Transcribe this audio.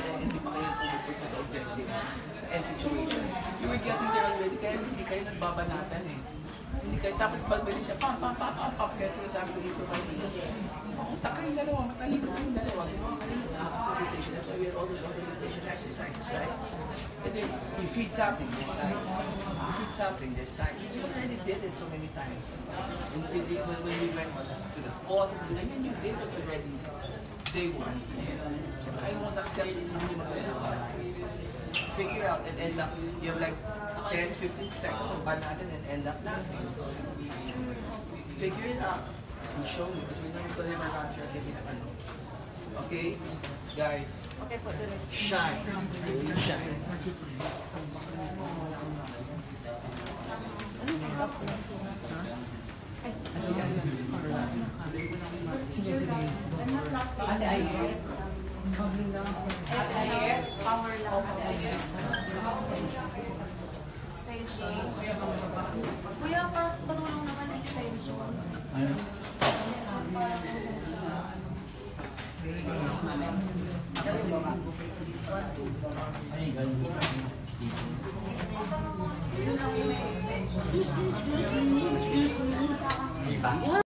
pera, hindi pa kayo pumupunta sa objective, sa end situation. You were getting there already, kaya hindi kayo nagbabanatan eh. Hindi kayo, tapos balbali siya, pam, kaya sinasabi ko dito kasi, utak kayong dalawa, matalino kayong dalawa, ginawa kayo ng improvisation. That's why we had all those organization exercises, right? And then, you feed something, there's silence. You feed something, there's silence. You already did it so many times. And when we went to the pause, and then you did it already, day one. So I won't accept it, hindi magagawa. Figure out and end up, you have like 10, 15 seconds of bad natin and end up laughing. Figure it out and show me because we're not going to have a answer as if it's ano. Okay? Guys, shine. Shine. Sige. Ate Ayer. Power lang. Extension. Kuya, patulong naman extension. Excuse me.